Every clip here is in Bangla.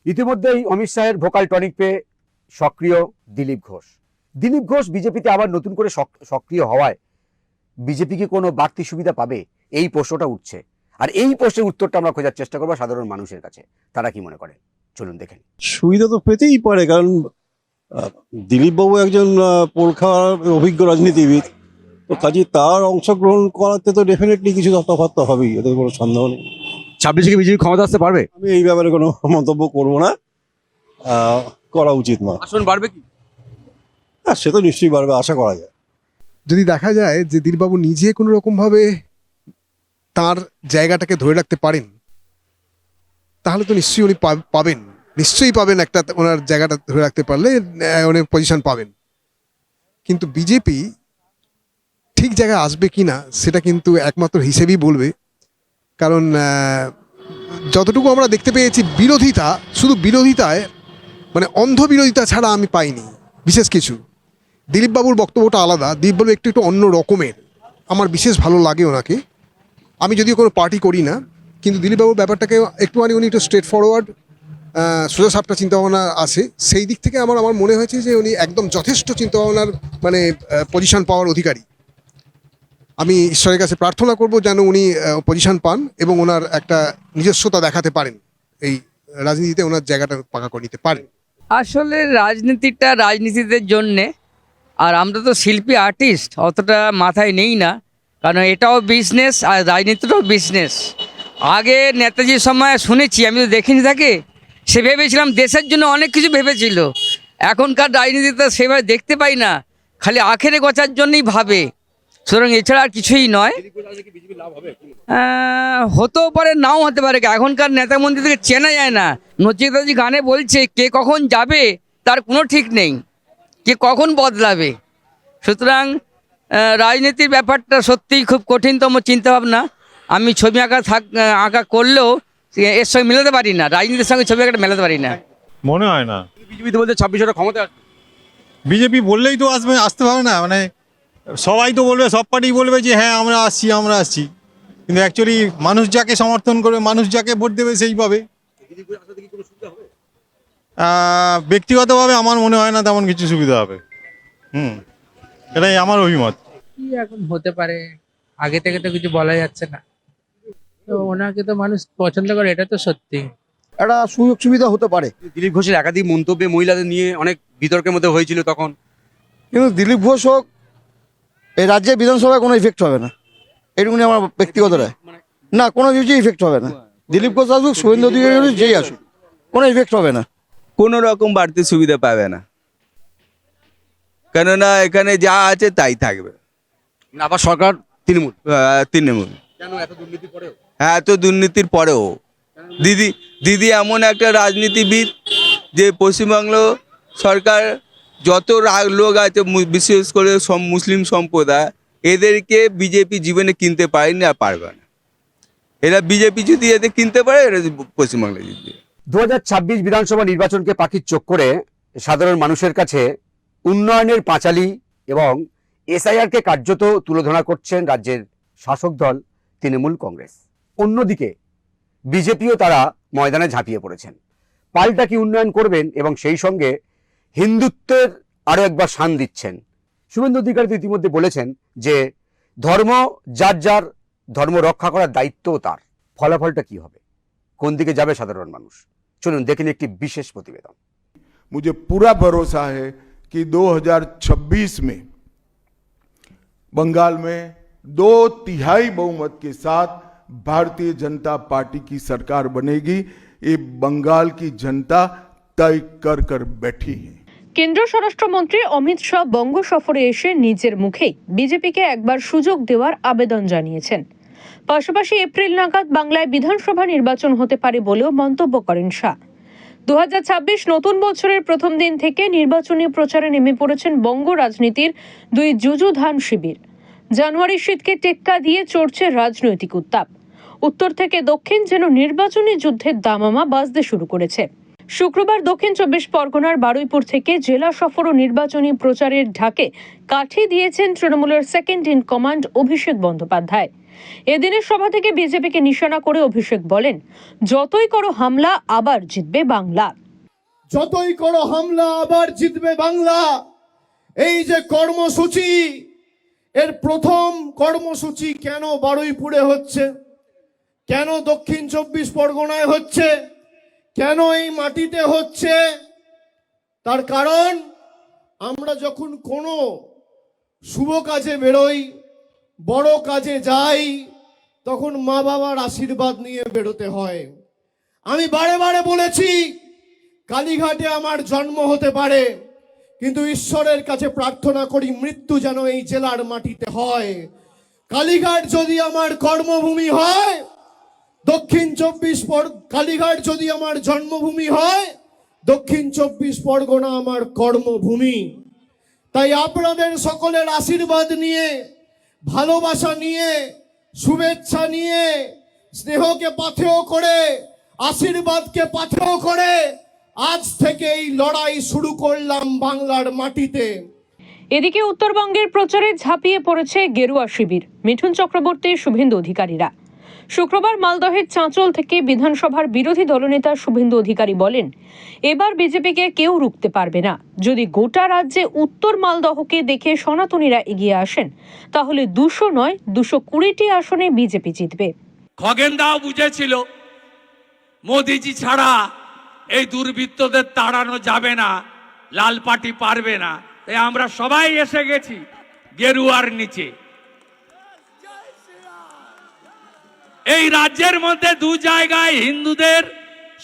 ইতিমধ্যেই অমিত শাহের ভোকাল টনিক পেয়ে সক্রিয় দিলীপ ঘোষ। দিলীপ ঘোষ বিজেপিতে আবার নতুন করে সক্রিয় হওয়ায় বিজেপি কি কোনো বাড়তি সুবিধা পাবে, এই প্রশ্নটা উঠছে। আর এই প্রশ্নের উত্তরটা আমরা খোঁজার চেষ্টা করবো সাধারণ মানুষের কাছে। তারা কি মনে করেন চলুন দেখেন। সুবিধা তো পেতেই পারে, কারণ দিলীপ বাবু একজন পোলখাওয়ার অভিজ্ঞ রাজনীতিবিদ, তো কাজে তার অংশগ্রহণ করাতে তো ডেফিনেটলি কিছু তফাৎ তো হবেই, এতে কোনো সন্দেহ নেই। 26 কি বিজেপি ক্ষমতা আসতে পারবে? আমি এই ব্যাপারে কোনো মন্তব্য করবো না, করা উচিত না। আসন বাড়বে কি? হ্যাঁ, সে তো নিশ্চয়ই বাড়বে, আশা করা যায়। যদি দেখা যায় যে দিলীপবাবু নিজে কোনো রকমভাবে তার জায়গাটাকে ধরে রাখতে পারেন, তাহলে তো নিশ্চয়ই উনি পাবেন, নিশ্চয়ই পাবেন, একটা ওনার জায়গাটা ধরে রাখতে পারলে উনি পজিশন পাবেন। কিন্তু বিজেপি ঠিক জায়গায় আসবে কি না সেটা কিন্তু একমাত্র হিসেবেই বলবে। কারণ যতটুকু আমরা দেখতে পেয়েছি, বিরোধিতা, শুধু বিরোধিতায় মানে অন্ধ বিরোধিতা ছাড়া আমি পাইনি বিশেষ কিছু। দিলীপবাবুর বক্তব্যটা আলাদা, দিলীপবাবু একটু অন্য রকমের, আমার বিশেষ ভালো লাগে ওনাকে। আমি যদিও কোনো পার্টি করি না, কিন্তু দিলীপবাবুর ব্যাপারটাকে একটুখানি উনি একটু স্ট্রেট ফরওয়ার্ড, সোজা সাপটা চিন্তাভাবনা আছে। সেই দিক থেকে আমার মনে হয়েছে যে উনি একদম যথেষ্ট চিন্তাভাবনার মানে পজিশন পাওয়ার অধিকারী। আমি ঈশ্বরের কাছে প্রার্থনা করব যেন উনি পজিশন পান এবং ওনার একটা নিজস্বতা দেখাতে পারেন, এই রাজনীতিতে ওনার জায়গাটা পাকা করে নিতে পারেন। আসলে রাজনীতিটা রাজনীতিদের জন্যে, আর আমরা তো শিল্পী আর্টিস্ট, অতটা মাথায় নেই না, কারণ এটাও বিজনেস আর রাজনীতিটাও বিজনেস। আগে নেতাজির সময় শুনেছি, আমি তো দেখিনি তাকে, সে ভেবেছিলাম দেশের জন্য অনেক কিছু ভেবেছিল। এখনকার রাজনীতিতে সেভাবে দেখতে পাই না, খালি আখেরে গচার জন্যই ভাবে, সুতরাং এছাড়া আর কিছুই নয়। হতেও পারে, নাও হতে পারে। এখনকার নেতা মন্ত্রীদেরকে চেনা যায় না। নচিকেতাজি গানে বলছে কে কখন যাবে তার কোনো ঠিক নেই, কে কখন বদলাবে। সুতরাং রাজনীতির ব্যাপারটা সত্যিই খুব কঠিনতম চিন্তাভাবনা। আমি ছবি আঁকা করলেও এর সঙ্গে মেলাতে পারি না, রাজনীতির সঙ্গে ছবি আঁকাটা মেলাতে পারি না। মনে হয় না বিজেপি তো বলছে 26 ক্ষমতা আসবে। বিজেপি বললেই তো আসতে পারে না, মানে সবাই তো বলবে, সব পার্টি বলবে যে হ্যাঁ আমরা আসছি, কিন্তু অ্যাকচুয়ালি মানুষ যাকে সমর্থন করবে, মানুষ যাকে ভোট দেবে সেইভাবে। ব্যক্তিগতভাবে আমার মনে হয় না তেমন কিছু সুবিধা হবে। এটাই আমার অভিমত। কি এখন হতে পারে, আগে থেকে তো কিছু বলা যাচ্ছে না। তো ওনাকে তো মানুষ পছন্দ করে, এটা তো সত্যি। একটা সুযোগ সুবিধা হতে পারে, দিলীপ ঘোষের একাধিক মন্তব্যে মহিলাদের নিয়ে অনেক বিতর্কের মধ্যে হয়েছিল তখন। কিন্তু দিলীপ ঘোষ হোক, এই রাজ্যের বিধানসভায় কোনো ইফেক্ট হবে না, এটুকুনি আমার ব্যক্তিগত রায়। না, কোনো কিছু ইফেক্ট হবে না। দিলীপ ঘোষ আসুক, শুভেন্দু অধিকারী আসুক, যেই আসুক, কোনো ইফেক্ট হবে না। কোনো রকম বাড়তি সুবিধা পাবে না, কেননা এখানে যা আছে তাই থাকবে। আবার সরকার তৃণমূল। তৃণমূল। কেন এত দুর্নীতি পরেও? হ্যাঁ, এত দুর্নীতির পরেও দিদি এমন একটা রাজনীতিবিদ যে পশ্চিমবাংলা সরকার যত লোক আছে, বিশেষ করে মুসলিম সম্প্রদায়, এদেরকে বিজেপি জীবনে কিনতে পারেনি আর পারবে না। এরা বিজেপি যদি এদের কিনতে পারে, এরা পশ্চিমবাংলা জিতবে। 2026 বিধানসভা নির্বাচনকে পাখির চোখ করে সাধারণ মানুষের কাছে উন্নয়নের পাঁচালী এবং এসআইআরকে কার্যত তুলে ধরা করছেন রাজ্যের শাসক দল তৃণমূল কংগ্রেস। অন্যদিকে বিজেপিও তারা ময়দানে ঝাঁপিয়ে পড়েছেন। পাল্টা কি উন্নয়ন করবেন এবং সেই সঙ্গে হিন্দুত্বের আরও একবার শান দিচ্ছেন। শুভেন্দু অধিকারী তো ইতিমধ্যে বলেছেন যে ধর্ম যার যার, ধর্ম রক্ষা করার দায়িত্বও তার। ফলাফলটা কি হবে, কোন দিকে যাবে সাধারণ মানুষ, চলুন দেখেন একটি বিশেষ প্রতিবেদন। मुझे पूरा भरोसा है कि 2026 में बंगाल में 2/3 बहुमत के साथ भारतीय जनता पार्टी की सरकार बनेगी। ये बंगाल की जनता तय कर बैठी है। কেন্দ্রীয় স্বরাষ্ট্রমন্ত্রী অমিত শাহ বঙ্গ সফরে এসে নিজের মুখেই বিজেপিকে একবার সুযোগ দেওয়ার আবেদন জানিয়েছেন। পাশাপাশি এপ্রিল নাগাদ বাংলায় বিধানসভা নির্বাচন হতে পারে বলেও মন্তব্য করেন শাহ। 2026 নতুন বছরের প্রথম দিন থেকে নির্বাচনী প্রচারে নেমে পড়েছেন বঙ্গ রাজনীতির দুই যুযুধান শিবির। জানুয়ারির শীতকে টেক্কা দিয়ে চড়ছে রাজনৈতিক উত্তাপ। উত্তর থেকে দক্ষিণ যেন নির্বাচনী যুদ্ধের দামামা বাজতে শুরু করেছে। শুক্রবার দক্ষিণ 24 পরগনার বারুইপুর থেকে জেলা সফর ও নির্বাচনী প্রচারের ঢাকে কাঠি দিয়েছেন তৃণমূলের second in command Abhishek Bandyopadhyay. এদিনের সভা থেকে বিজেপিকে নিশানা করে অভিষেক বলেন, যতই করো হামলা আবার জিতবে বাংলা। যতই করো হামলা আবার জিতবে বাংলা, এই যে কর্মসূচি, এর প্রথম কর্মসূচি কেন বারুইপুরে হচ্ছে, কেন দক্ষিণ 24 পরগনায় হচ্ছে, কেন এই মাটিতে হচ্ছে? তার কারণ আমরা যখন কোনো শুভ কাজে বেরোই, বড় কাজে যাই, তখন মা বাবার আশীর্বাদ নিয়ে বেরোতে হয়। আমি বারে বারে বলেছি, কালীঘাটে আমার জন্ম হতে পারে, কিন্তু ঈশ্বরের কাছে প্রার্থনা করি মৃত্যু যেন এই জেলার মাটিতে হয়। কালীঘাট যদি আমার কর্মভূমি হয়, কালীঘাট যদি আমার জন্মভূমি হয়, দক্ষিণ 24 পরগনা আমার কর্মভূমি। তাই আপনাদের সকলের আশীর্বাদ নিয়ে, ভালোবাসা নিয়ে, শুভেচ্ছা নিয়ে, স্নেহকে পাথেয় করে, আশীর্বাদকে পাথেয় করে আজ থেকে এই লড়াই শুরু করলাম বাংলার মাটিতে। এদিকে উত্তরবঙ্গের প্রচারে ঝাঁপিয়ে পড়েছে গেরুয়া শিবির, মিঠুন চক্রবর্তী, শুভেন্দু অধিকারীরা। শুক্রবার মালদহের চাঁচল থেকে বিধানসভার বিরোধী দলনেতা শুভেন্দু অধিকারী বলেন, এবার বিজেপিকে কেউ রুখতে পারবে না। যদি গোটা রাজ্যে উত্তর মালদহকে দেখে সনাতনীরা এগিয়ে আসেন, তাহলে 200 নয় 220টি আসনে বিজেপি জিতবে। খগেনদাও বুঝেছিল মোদিজি ছাড়া এই দুর্বৃত্তদের তাড়ানো যাবে না, লাল পার্টি পারবে না। তাই আমরা সবাই এসে গেছি গেরুয়ার নিচে। এই রাজ্যের মধ্যে 2 জায়গায় হিন্দুদের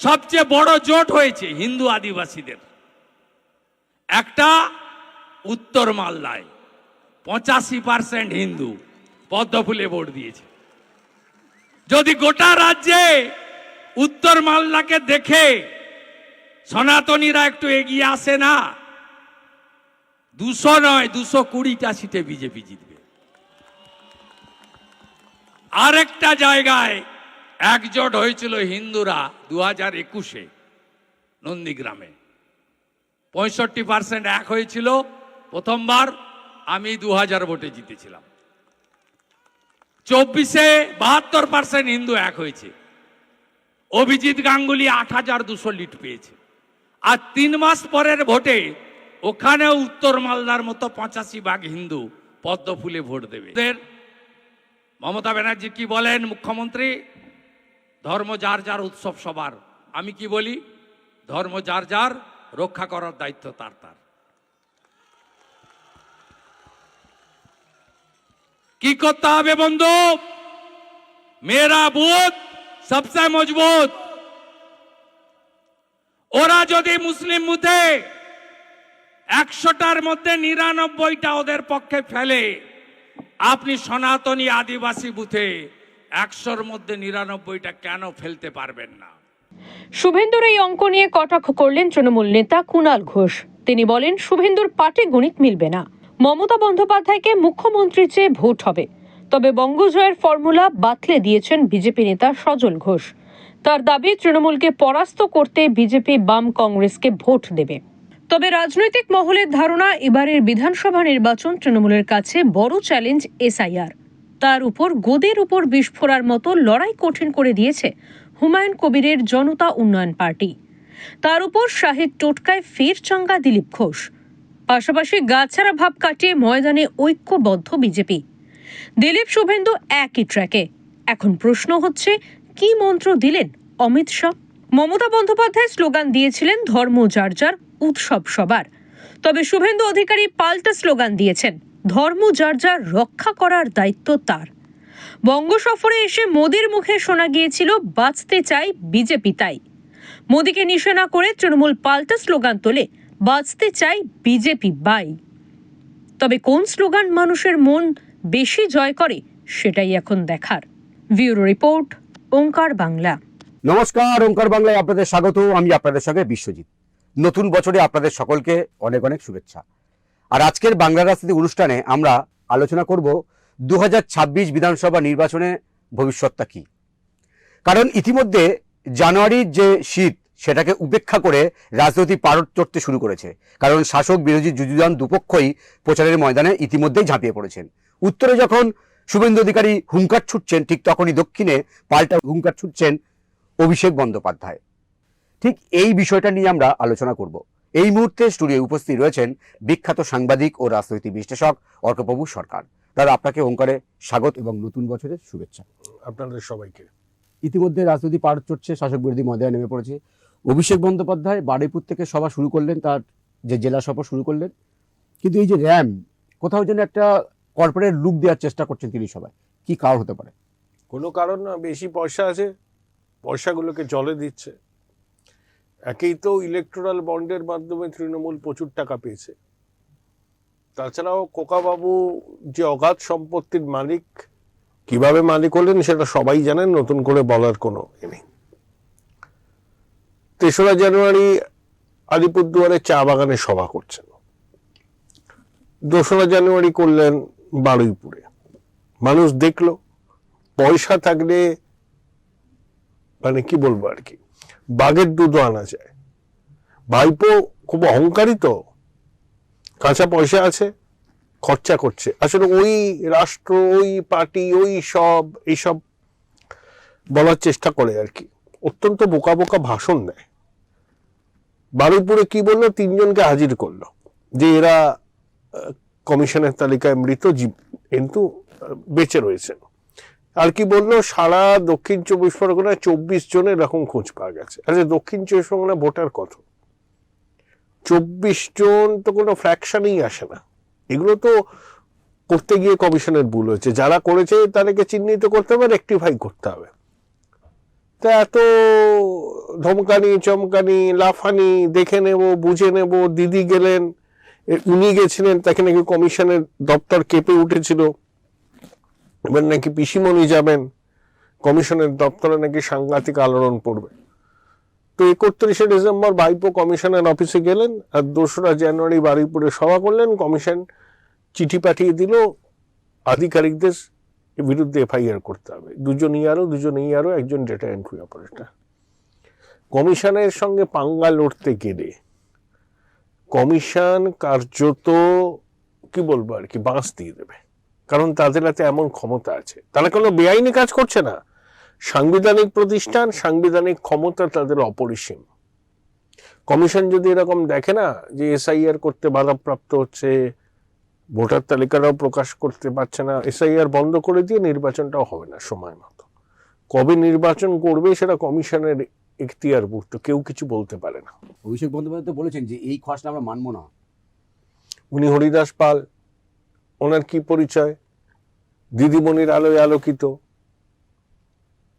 সবচেয়ে বড় জোট হয়েছে, হিন্দু আদিবাসীদের। একটা উত্তর মালদায় 85% হিন্দু পদ্মফুলে ভোট দিয়েছে। যদি গোটা রাজ্যে উত্তর মালদাকে দেখে সনাতনীরা একটু এগিয়ে আসে না, 200 নয় 220টা সিটে বিজেপি জিতবে। আরেকটা জায়গায় একজোট হয়েছিল হিন্দুরা 2021-এ নন্দীগ্রামে, 65% এক হয়েছিল। প্রথমবার আমি 2000 ভোটে জিতেছিলাম। 24-এ 72% হিন্দু এক হয়েছে। অভিজিৎ গাঙ্গুলি 8200 লিড পেয়েছে। আর 3 মাস পরের ভোটে ওখানেও উত্তর মালদার মতো 85% হিন্দু পদ্মফুলে ভোট দেবে। মমতা ব্যানার্জি কি বলেন মুখ্যমন্ত্রী, ধর্ম যার যার, উৎসব সবার। আমি কি বলি, ধর্ম যার যার, রক্ষা করার দায়িত্ব তার তার। কি করতে হবে বন্ধু? মেরা বুথ সবচেয়ে মজবুত। ওরা যদি মুসলিম বুথে 100টার মধ্যে 99টা ওদের পক্ষে ফেলে, আপনি সনাতনী আদিবাসী বুথে 100-র মধ্যে 99টা কেন ফেলতে পারবেন না? শুভেন্দুর এই অঙ্ক নিয়ে কটাক্ষ করলেন তৃণমূল নেতা কুণাল ঘোষ। তিনি বলেন, শুভেন্দুর পাটিগণিত মিলবে না। মমতা বন্দ্যোপাধ্যায়কে মুখ্যমন্ত্রীর চেয়ে ভোট হবে। তবে বঙ্গজয়ের ফর্মুলা বাতলে দিয়েছেন বিজেপি নেতা সজল ঘোষ। তার দাবি, তৃণমূলকে পরাস্ত করতে বিজেপি বাম কংগ্রেসকে ভোট দেবে। তবে রাজনৈতিক মহলের ধারণা, এবারের বিধানসভা নির্বাচন তৃণমূলের কাছে বড় চ্যালেঞ্জ এসআইআর। তার উপর গোদের উপর বিষ ফোড়ার মতো লড়াই কঠিন করে দিয়েছে হুমায়ুন কবিরের জনতা উন্নয়ন পার্টি। তার উপর শাহেদ টোটকায় ফের চাঙ্গা দিলীপ ঘোষ। পাশাপাশি গাছাড়া ভাব কাটিয়ে ময়দানে ঐক্যবদ্ধ বিজেপি। দিলীপ শুভেন্দু একই ট্র্যাকে। এখন প্রশ্ন হচ্ছে, কি মন্ত্র দিলেন অমিত শাহ? মমতা বন্দ্যোপাধ্যায় স্লোগান দিয়েছিলেন ধর্ম যার যার, উৎসব সবার। তবে শুভেন্দু অধিকারী পাল্টা স্লোগান দিয়েছেন, ধর্ম যার যার, রক্ষা করার দায়িত্ব তার। বঙ্গ সফরে এসে মোদির মুখে শোনা গিয়েছিল, বাঁচতে চাই বিজেপি তাই। মোদিকে নিশানা করে তৃণমূল পাল্টা স্লোগান তোলে, বাঁচতে চাই বিজেপি বাই। তবে কোন স্লোগান মানুষের মন বেশি জয় করে, সেটাই এখন দেখার। ব্যুরো রিপোর্ট, ওঙ্কার বাংলা। নমস্কার, ওঙ্কার বাংলায় আপনাদের স্বাগত। আমি আপনাদের সঙ্গে বিশ্বজিৎ। নতুন বছরে আপনাদের সকলকে অনেক অনেক শুভেচ্ছা। আর আজকের বাংলা রাজনীতি অনুষ্ঠানে আমরা আলোচনা করব 2026 বিধানসভা নির্বাচনে ভবিষ্যৎটা কি। কারণ ইতিমধ্যে জানুয়ারির যে শীত, সেটাকে উপেক্ষা করে রাজনীতি পারদ চড়তে শুরু করেছে। কারণ শাসক বিরোধী যুযুধান দুপক্ষই প্রচারের ময়দানে ইতিমধ্যেই ঝাঁপিয়ে পড়েছেন। উত্তরে যখন শুভেন্দু অধিকারী হুঙ্কার ছুটছেন, ঠিক তখনই দক্ষিণে পাল্টা হুঙ্কার ছুটছেন অভিষেক বন্দ্যোপাধ্যায়। ঠিক এই বিষয়টা নিয়ে আমরা আলোচনা করব। এই মুহূর্তে স্টুডিওয়ে উপস্থিত রয়েছেন বিখ্যাত সাংবাদিক ও রাজনৈতিক বিশ্লেষক অর্কপ্রভু সরকার। দাদা, আপনাকে ওঙ্কারে স্বাগত এবং নতুন বছরের শুভেচ্ছা। আপনাদের সবাইকে। ইতিমধ্যে রাজনীতি পার চড়ছে, শাসক বিরোধী ময়দানে নেমে পড়েছে। অভিষেক বন্দ্যোপাধ্যায় বারুইপুর থেকে সভা শুরু করলেন, তার যে জেলা সফর শুরু করলেন, কিন্তু এই যে র্যাম, কোথাও যেন একটা কর্পোরেট লুক দেওয়ার চেষ্টা করছেন তিনি সবাই। কি কারণ হতে পারে? কোনো কারণ না, বেশি পয়সা আছে, পয়সাগুলোকে জলে দিচ্ছে। একেই তো ইলেকটোরাল বন্ডের মাধ্যমে তৃণমূল প্রচুর টাকা পেয়েছে, তাছাড়াও খোকাবাবু যে অগাধ সম্পত্তির মালিক, কিভাবে মালিক হলেন সেটা সবাই জানেন, নতুন করে বলার কোনো নেই। ৩রা জানুয়ারি আলিপুরদুয়ারে চা বাগানে সভা করছেন, ২রা জানুয়ারি করলেন বারুইপুরে। মানুষ দেখলো পয়সা থাকলে মানে কি বলবো আর কি, বাঘের দুধও আনা যায়। ভাইপো খুব অহংকারী তো, কাঁচা পয়সা আছে, খরচা করছে। আসলে ওই রাষ্ট্র, ওই পার্টি, ওই সব এইসব বলার চেষ্টা করে আর কি, অত্যন্ত বোকা বোকা ভাষণ দেয়। বারুইপুরে কি বললো, 3 জনকে হাজির করলো যে এরা কমিশনের তালিকায় মৃত জীব, কিন্তু বেঁচে রয়েছেন। আর কি বললো, সারা দক্ষিণ 24 পরগনায় 24 জনের এরকম খোঁজ পাওয়া গেছে। আচ্ছা, দক্ষিণ 24 পরগনা ভোটার কত? 24 জন তো কোনো ফ্র্যাকশনেই আসে না। এগুলো তো করতে গিয়ে কমিশনের ভুল হয়েছে, যারা করেছে তাদেরকে চিহ্নিত করতে হবে, রেকটিফাই করতে হবে। তা এত ধমকানি চমকানি লাফানি, দেখে নেব বুঝে নেব। দিদি গেলেন, উনি গেছিলেন, তাকে নাকি কমিশনের দপ্তর কেঁপে উঠেছিল। এবার নাকি পিসিমণি যাবেন, কমিশনের দপ্তরে নাকি সাংঘাতিক আলোড়ন পড়বে। তো 31শে ডিসেম্বর ভাইপো কমিশনের অফিসে গেলেন, আর 2রা জানুয়ারি বারুইপুরে সভা করলেন। কমিশন চিঠি পাঠিয়ে দিল আধিকারিকদের বিরুদ্ধে এফআইআর করতে হবে। 2জন ইয়ারও, 2জন ইয়ারও, 1জন ডেটা এন্ট্রি অপারেটর। কমিশনের সঙ্গে পাঙ্গা লড়তে গেলে কমিশন কার্যত কি বলবো আর কি বাঁশ দিয়ে দেবে, কারণ তাদের হাতে এমন ক্ষমতা আছে। তারা কোনো বেআইনি কাজ করছে না, সাংবিধানিক প্রতিষ্ঠান, সাংবিধানিক ক্ষমতা তাদের অপরিসীম। কমিশন যদি এরকম দেখে না যে এসআইআর করতে বাধাপ্রাপ্ত হচ্ছে, ভোটার তালিকাটাও প্রকাশ করতে পারছে না, এসআইআর বন্ধ করে দিয়ে নির্বাচনটাও হবে না সময় মতো। কবে নির্বাচন করবে সেটা কমিশনের এখতিয়ারভুক্ত, কেউ কিছু বলতে পারে না। অভিষেক বন্দ্যোপাধ্যায় বলেছেন যে এই খসড়া আমরা মানব না। উনি হরিদাস পাল, ওনার কি পরিচয়? দিদিমণির আলোয় আলোকিত,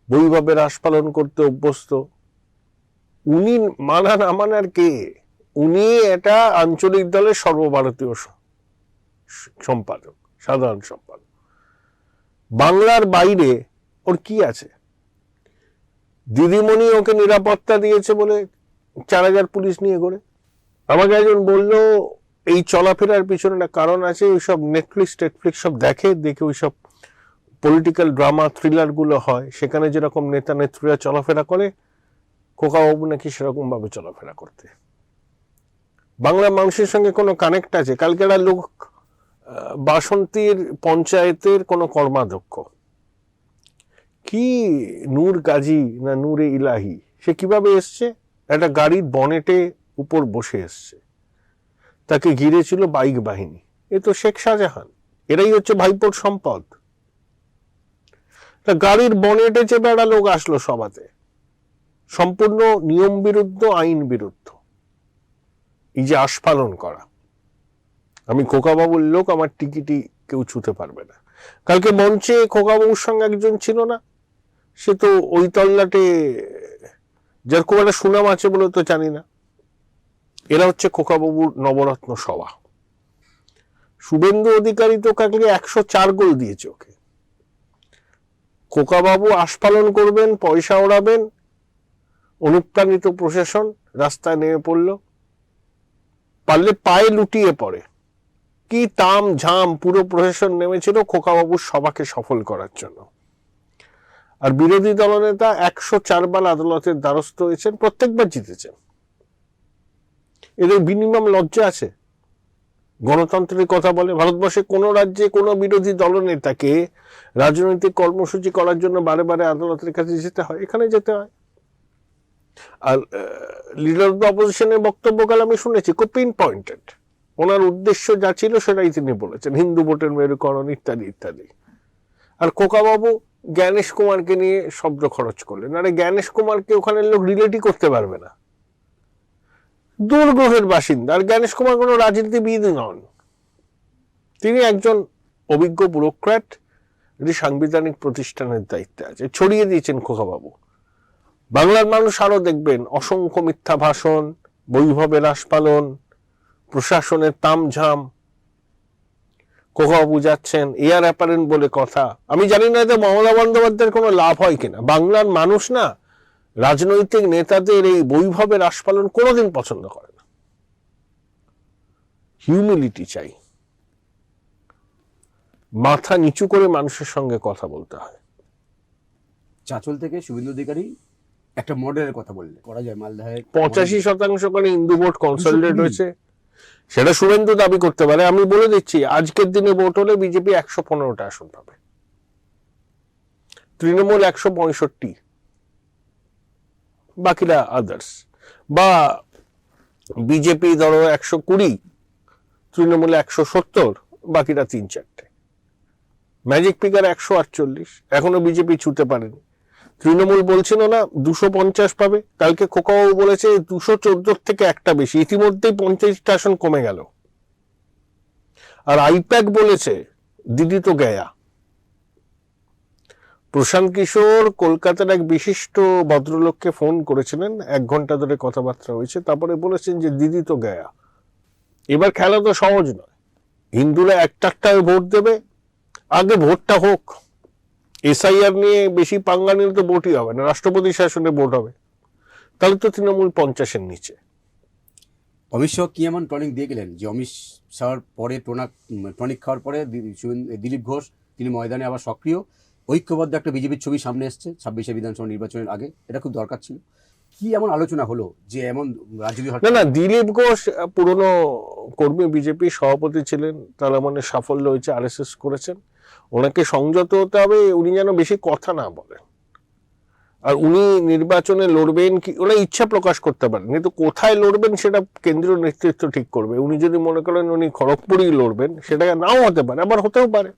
বৈভবের রাস পালন করতে অভ্যস্ত। উনি মানা না মানার কে? উনি এটা আঞ্চলিক দলের সর্বভারতীয় সম্পাদক, সাধারণ সম্পাদক। বাংলার বাইরে ওর কি আছে? দিদিমণি ওকে নিরাপত্তা দিয়েছে বলে 4000 পুলিশ নিয়ে ঘোরে। আমাকে একজন বললো এই চলাফেরার পিছনে একটা কারণ আছে, ওইসব নেটফ্লিক্স সব দেখে ওইসব পলিটিক্যাল ড্রামা থ্রিলার গুলো হয়, সেখানে যেরকম নেতা নেত্রীরা চলাফেরা করে, খোকাবাবু নাকি সেরকম ভাবে চলাফেরা করতে। বাংলা মানুষের সঙ্গে কোনো কানেক্ট আছে? কালকে একটা লোক বাসন্তীর পঞ্চায়েতের কোনো কর্মাধ্যক্ষ, কি নূর গাজী না নূরে ইলাহি, সে কিভাবে এসছে? একটা গাড়ির বনেটে উপর বসে এসছে, তাকে ঘিরেছিল বাইক বাহিনী। এ তো শেখ শাহজাহান, এরাই হচ্ছে ভাইপোর সম্পদ। গাড়ির বনেটে চেপে একটা লোক আসলো সভাতে, সম্পূর্ণ নিয়ম বিরুদ্ধ, আইন বিরুদ্ধ। এই যে আস্ফালন করা, আমি খোকাবাবুর লোক, আমার টিকিটই কেউ ছুতে পারবে না। কালকে মঞ্চে খোকাবাবুর সঙ্গে একজন ছিল না, সে তো ওই তল্লাটে, যার খুব একটা সুনাম আছে বলে তো জানি না। এরা হচ্ছে খোকাবাবুর নবরত্ন সভা। শুভেন্দু অধিকারী তো কালকে 104 গোল দিয়েছে ওকে। খোকাবাবু আস্ফালন করবেন, পয়সা ওড়াবেন, অনুপ্রাণিত প্রশাসন রাস্তায় নেমে পড়লো, পারলে পায়ে লুটিয়ে পড়ে। কি তাম ঝাম, পুরো প্রশাসন নেমেছিল খোকাবাবুর সভাকে সফল করার জন্য। আর বিরোধী দলনেতা 104 বার আদালতের দ্বারস্থ হয়েছেন, প্রত্যেকবার জিতেছেন। এদের মিনিমাম লজ্জা আছে? গণতন্ত্রের কথা বলে। ভারতবর্ষে কোনো রাজ্যে কোনো বিরোধী দলনেতাকে রাজনৈতিক কর্মসূচি করার জন্য বারে বারে আদালতের কাছে যেতে হয়, এখানে যেতে হয়। আর লিডার অফ দ্য অপোজিশনের বক্তব্যকাল আমি শুনেছি, খুব পিন পয়েন্টেড। ওনার উদ্দেশ্য যা ছিল সেটাই তিনি বলেছেন, হিন্দু ভোটের মেরুকরণ ইত্যাদি ইত্যাদি। আর খোকাবাবু জ্ঞানেশ কুমারকে নিয়ে শব্দ খরচ করলেন। আরে জ্ঞানেশ কুমারকে ওখানে লোক রিলেটই করতে পারবে না, দূরগ্রহের বাসিন্দা। আর জ্ঞানেশ কুমার কোনো রাজনীতিবিদ নন, তিনি একজন অভিজ্ঞ ব্যুরোক্র্যাট, যিনি সাংবিধানিক প্রতিষ্ঠানের দায়িত্বে আছে। ছড়িয়ে দিয়েছেন খোকাবাবু। বাংলার মানুষ আরো দেখবেন অসংখ্য মিথ্যা ভাষণ, বৈভবের আস্পালন, প্রশাসনের তামঝাম। খোকাবাবু যাচ্ছেন এয়ার অ্যাপারেন্ট বলে কথা। আমি জানি না এতে মমতা বন্দ্যোপাধ্যায়ের কোনো লাভ হয় কিনা। বাংলার মানুষ না রাজনৈতিক নেতাদের এই বৈভবের আস্পালন কোনোদিন পছন্দ করে না। হিউমিলিটি চাই, মাথা নিচু করে মানুষের সঙ্গে কথা বলতে হয়। চাঁচল থেকে শুভেন্দু অধিকারী একটা মডেলের কথা বললে করা যায়। মালদায় 85% করে হিন্দু ভোট কনসলিডেট হয়েছে, সেটা শুভেন্দু দাবি করতে পারে। আমি বলে দিচ্ছি, আজকের দিনে ভোট হলে বিজেপি 115টা আসন পাবে, তৃণমূল 165, বাকিরা আদার্স। বা বিজেপি ধরো 120, তৃণমূলে 170, বাকিরা 3-4টে। ম্যাজিক ফিগার 148, এখনো বিজেপি ছুতে পারেনি। তৃণমূল বলছিল না 250 পাবে, কালকে খোকাবাবু বলেছে 214 থেকে একটা বেশি, ইতিমধ্যেই 50টা আসন কমে গেল। আর আইপ্যাক বলেছে দিদি তো গয়া। প্রশান্ত কিশোর কলকাতার এক বিশিষ্ট ভদ্রলোককে ফোন করেছিলেন, 1 ঘন্টা ধরে কথাবার্তা হয়েছে, তারপরে বলেছেন যে দিদি তো গয়া। এবার খেলা তো সহজ নয়, হিন্দুরা একটা ভোট দেবে, আগে ভোটটা হোক। এসআইআর নিয়ে বেশি পাঙ্গা নিলে তো ভোটই হবে না, রাষ্ট্রপতি শাসনে ভোট হবে, তাহলে তো তৃণমূল 50-এর নিচে। অমিত শাহ কি এমন টনিক দিয়ে গেলেন যে অমিত শাহর পরে টনিক খাওয়ার পরে দিলীপ ঘোষ তিনি ময়দানে আবার সক্রিয়, ঐক্যবদ্ধ একটা বিজেপির ছবি সামনে এসছে 26শে বিধানসভা নির্বাচনের আগে। এটা খুব দরকার ছিল। কি এমন আলোচনা হলো যে এমন রাজনীতি? না, দিলীপ ঘোষ পুরনো কর্মী, বিজেপি সভাপতি ছিলেন, তার মানে সাফল্য হয়েছে, আরএসএস করেছেন। ওনাকে সংযত হতে হবে, উনি যেন বেশি কথা না বলেন। আর উনি নির্বাচনে লড়বেন কি, ওরা ইচ্ছা প্রকাশ করতে পারেন, কিন্তু কোথায় লড়বেন সেটা কেন্দ্রীয় নেতৃত্ব ঠিক করবে। উনি যদি মনে করেন উনি খড়গপুরেই লড়বেন, সেটা নাও হতে পারে, আবার হতেও পারে।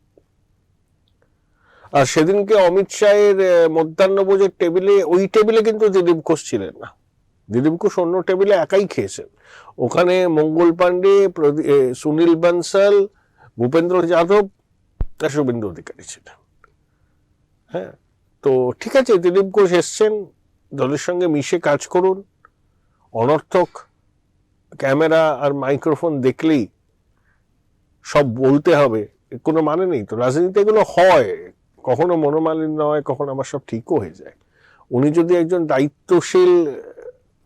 আর সেদিনকে অমিত শাহের মধ্যাহ্নভোজের টেবিলে, ওই টেবিলে কিন্তু দিলীপ ঘোষ ছিলেন না। দিলীপ ঘোষ অন্য টেবিলে একাই খেয়েছেন। ওখানে মঙ্গল পাণ্ডে, সুনীল বানসাল, ভূপেন্দ্র যাদব, শুভেন্দু অধিকারী ছিলেন। হ্যাঁ, তো ঠিক আছে, দিলীপ ঘোষ এসছেন, দলের সঙ্গে মিশে কাজ করুন। অনর্থক ক্যামেরা আর মাইক্রোফোন দেখলেই সব বলতে হবে কোনো মানে নেই তো। রাজনীতি এগুলো হয়, কখনো মনোমালিন্য হয়, কখনো আবার সব ঠিকও হয়ে যায়। উনি যদি একজন দায়িত্বশীল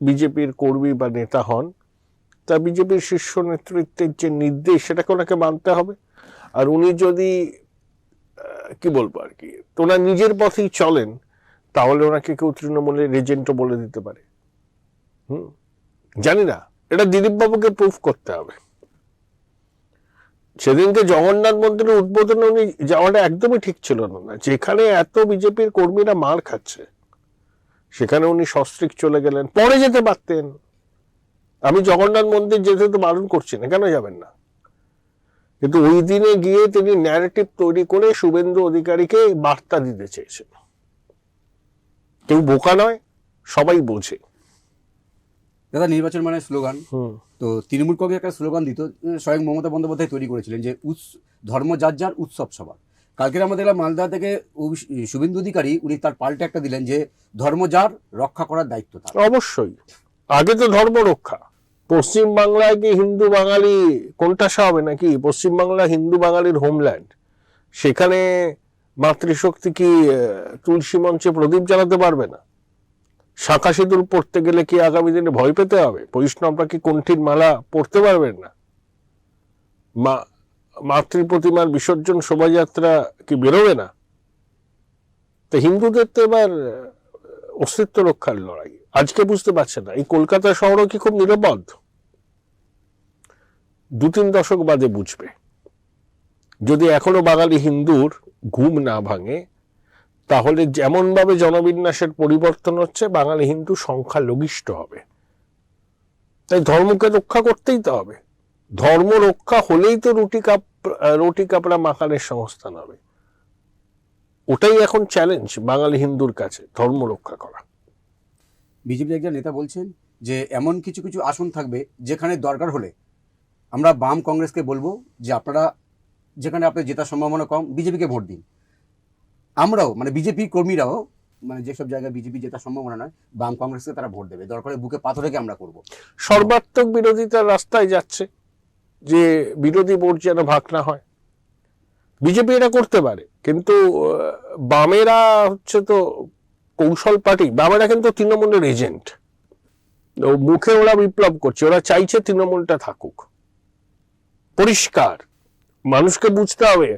বিজেপির কর্মী বা নেতা হন, তা বিজেপির শীর্ষ নেতৃত্বের যে নির্দেশ সেটাকে ওনাকে মানতে হবে। আর উনি যদি কি বলবো আর কি, ওনার নিজের পথেই চলেন, তাহলে ওনাকে কেউ তৃণমূলের এজেন্টও বলে দিতে পারে। জানি না, এটা দিলীপ বাবুকে প্রুফ করতে হবে। সেদিনকে জগন্নাথ মন্দিরের উদ্বোধনে উনি যাওয়াটা একদমই ঠিক ছিল না। যেখানে এত বিজেপির কর্মীরা মার খাচ্ছে, সেখানে উনি সস্ত্রীক চলে গেলেন, পরে যেতে পারতেন। আমি জগন্নাথ মন্দির যেতে তো বারণ করছি না, কেন যাবেন না, কিন্তু ওই দিনে গিয়ে তিনি ন্যারেটিভ তৈরি করে শুভেন্দু অধিকারীকে বার্তা দিতে চেয়েছেন। কেউ বোকা নয়, সবাই বোঝে। দাদা, নির্বাচন মানে স্লোগান, তো তৃণমূল কংগ্রেস একটা স্লোগান দিত, স্বয়ং মমতা বন্দ্যোপাধ্যায় তৈরি করেছিলেন যে ধর্ম যার যার, উৎসব সবার। কালকের আমরা দেখলাম মালদা থেকে শুভেন্দু অধিকারী উনি তার পাল্টা একটা দিলেন যে ধর্ম যার, রক্ষা করার দায়িত্ব তার। অবশ্যই, আগে তো ধর্ম রক্ষা। পশ্চিম বাংলায় কি হিন্দু বাঙালি কোনটাসা হবে নাকি? পশ্চিমবাংলা হিন্দু বাঙালির হোমল্যান্ড। সেখানে মাতৃশক্তি কি তুলসী মঞ্চে প্রদীপ জ্বালাতে পারবে না? শাঁখা সিঁদুর পড়তে গেলে কি আগামী দিনে ভয় পেতে হবে? বৈষ্ণবরা কি কণ্ঠীর মালা পড়তে পারবেন না? মাতৃ প্রতিমার বিসর্জন শোভাযাত্রা কি বেরোবে না? তো হিন্দুদের তো এবার অস্তিত্ব রক্ষার লড়াই। আজকে বুঝতে পারছে না, এই কলকাতা শহরও কি খুব নিরাপদ? 2-3 দশক বাদে বুঝবে। যদি এখনো বাঙালি হিন্দুর ঘুম না ভাঙে, তাহলে যেমনভাবে জনবিন্যাসের পরিবর্তন হচ্ছে, বাঙালি হিন্দু সংখ্যালঘিষ্ঠ হবে। তাই ধর্মকে রক্ষা করতেই তো হবে। ধর্ম রক্ষা হলেই তো রুটি কাপড়া মাখানের সংস্থান হবে। ওটাই এখন চ্যালেঞ্জ বাঙালি হিন্দুর কাছে, ধর্ম রক্ষা করা। বিজেপির একজন নেতা বলছেন যে এমন কিছু কিছু আসন থাকবে যেখানে দরকার হলে আমরা বাম কংগ্রেসকে বলবো যে আপনারা যেখানে আপনার জেতার সম্ভাবনা কম বিজেপিকে ভোট দিন। আমরাও মানে বিজেপি কর্মীরাও মানে যেসব জায়গায় বিজেপি জেতার সম্ভাবনা নয় বাম কংগ্রেসকে তারা ভোট দেবে, দরকারে বুকে পাথর রেখে আমরা করব। সর্বাত্মক বিরোধিতার রাস্তায় যাচ্ছে, যে বিরোধী ভোট যেন ভাগ না হয়। বিজেপি এটা করতে পারে, কিন্তু বামেরা হচ্ছে তো কৌশল পার্টি। বামেরা কিন্তু তৃণমূলের এজেন্ট। মুখে ওরা বিপ্লব করছে, ওরা চাইছে তৃণমূলটা থাকুক। পরিষ্কার মানুষকে বুঝতে হবে,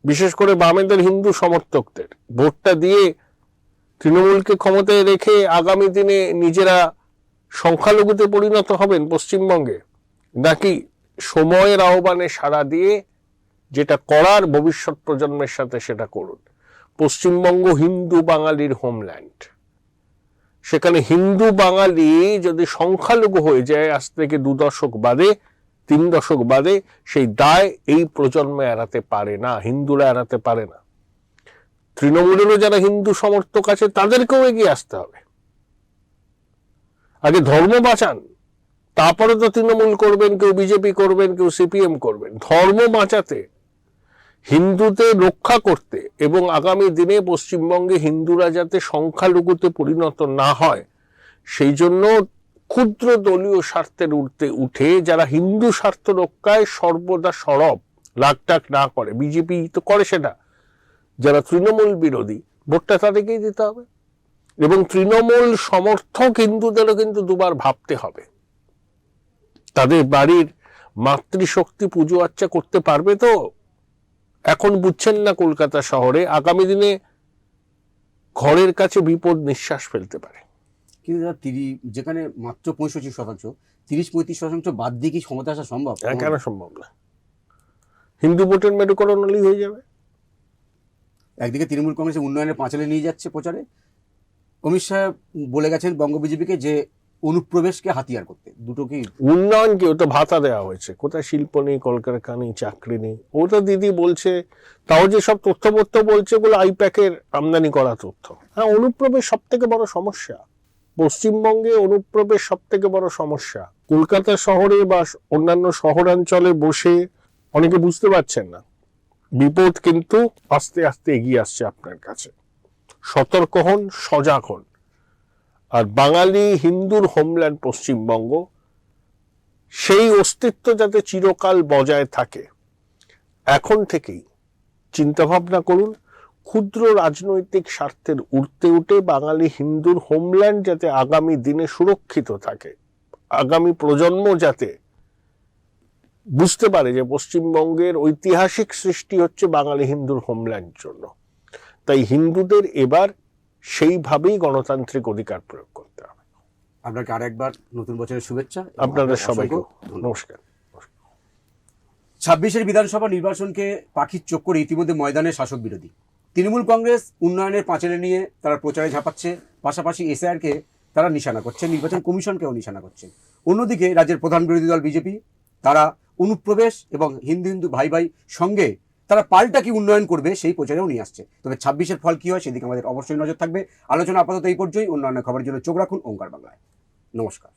বিশেষ করে বামেদের হিন্দু সমর্থকদের ভোটটা দিয়ে তৃণমূলকে ক্ষমতায় রেখে আগামী দিনে নিজেরা সংখ্যালঘুতে পরিণত হবেন পশ্চিমবঙ্গে, নাকি সময়ের আহ্বানে সাড়া দিয়ে যেটা করার ভবিষ্যৎ প্রজন্মের সাথে সেটা করুন। পশ্চিমবঙ্গ হিন্দু বাঙালির হোমল্যান্ড। সেখানে হিন্দু বাঙালি যদি সংখ্যালঘু হয়ে যায় আজ থেকে 2 দশক বাদে, 3 দশক বাদে, সেই দায় এই প্রজন্মে এড়াতে পারে না, হিন্দুরা এড়াতে পারে না। তৃণমূলেরও যারা হিন্দু সমর্থক আছে তাদেরকেও এগিয়ে আসতে হবে। আগে ধর্ম বাঁচান, তারপরে তো তৃণমূল করবেন, কেউ বিজেপি করবেন, কেউ সিপিএম করবেন। ধর্ম বাঁচাতে, হিন্দুদের রক্ষা করতে এবং আগামী দিনে পশ্চিমবঙ্গে হিন্দুরা যাতে সংখ্যালঘুতে পরিণত না হয়, সেই জন্য ক্ষুদ্র দলীয় স্বার্থের উঠে যারা হিন্দু স্বার্থ রক্ষায় সর্বদা সরব, রাগটাগ না করে, বিজেপি তো করে সেটা, যারা তৃণমূল বিরোধী ভোটটা তাদেরকেই দিতে হবে। এবং তৃণমূল সমর্থক হিন্দুদেরও কিন্তু দুবার ভাবতে হবে, তাদের বাড়ির মাতৃশক্তি পুজো আর্চা করতে পারবে তো। এখন বুঝছেন না কলকাতা শহরে আগামী দিনে ঘরের কাছে বিপদ নিঃশ্বাস ফেলতে পারে। কিন্তু যেখানে মাত্র 65%, 30-35% বাদ দিয়ে কি ক্ষমতা আসা সম্ভব? কেন সম্ভব না? হিন্দু ভোটের মেরুকরণ হলেই হয়ে যাবে। একদিকে তৃণমূল কংগ্রেসের উন্নয়নের পাঁচালে নিয়ে যাচ্ছে প্রচারে। অমিত শাহ বলে গেছেন বঙ্গ বিজেপিকে যে অনুপ্রবেশকে হাতিয়ার করতে। দুটো কি উন্নয়ন কি? ওটা ভাতা দেওয়া হয়েছে, কোথায় শিল্প নেই, কলকারখানা নেই, চাকরি নেই। ওটা দিদি বলছে, তাও যে সব তথ্যপত্র বলছে ওগুলো আইপ্যাকের আমদানি করা তথ্য। হ্যাঁ, অনুপ্রবেশ সব থেকে বড় সমস্যা পশ্চিমবঙ্গে। অনুপ্রবেশ সব থেকে বড় সমস্যা। কলকাতা শহরে বা অন্যান্য শহরাঞ্চলে বসে অনেকে বুঝতে পারছেন না, বিপদ কিন্তু আস্তে আস্তে এগিয়ে আসছে আপনার কাছে। সতর্ক হন, সজাগ হন। আর বাঙালি হিন্দুর হোমল্যান্ড পশ্চিমবঙ্গ, সেই অস্তিত্ব যাতে চিরকাল বজায় থাকে, এখন থেকেই চিন্তাভাবনা করুন। ক্ষুদ্র রাজনৈতিক স্বার্থের ঊর্ধ্বে উঠে বাঙালি হিন্দুর হোমল্যান্ড যাতে আগামী দিনে সুরক্ষিত থাকে, আগামী প্রজন্ম যাতে বুঝতে পারে যে পশ্চিমবঙ্গের ঐতিহাসিক সৃষ্টি হচ্ছে বাঙালি হিন্দুর হোমল্যান্ড জন্য। তাই হিন্দুদের এবার সেইভাবেই গণতান্ত্রিক অধিকার প্রয়োগ করতে হবে। আপনাকে আরেকবার নতুন বছরের শুভেচ্ছা। আপনাদের সবাইকে নমস্কার। 26-এর বিধানসভা নির্বাচনকে পাখির চোখ করে ইতিমধ্যে ময়দানে শাসক বিরোধী। তৃণমূল কংগ্রেস উন্নয়নের পাঁচালে নিয়ে তারা প্রচারে ঝাঁপাচ্ছে, পাশাপাশি এসআইআরকে তারা নিশানা করছে, নির্বাচন কমিশনকেও নিশানা করছে। অন্যদিকে রাজ্যের প্রধান বিরোধী দল বিজেপি তারা অনুপ্রবেশ এবং হিন্দু হিন্দু ভাই ভাই সঙ্গে তারা পাল্টা কি উন্নয়ন করবে সেই প্রচারেও নিয়ে আসছে। তবে 26-এর ফল কি হয় সেদিকে আমাদের অবশ্যই নজর থাকবে। আলোচনা আপাতত এই পর্যন্তই। উন্নয়নের খবরের জন্য চোখ রাখুন ওঙ্কার বাংলায়। নমস্কার।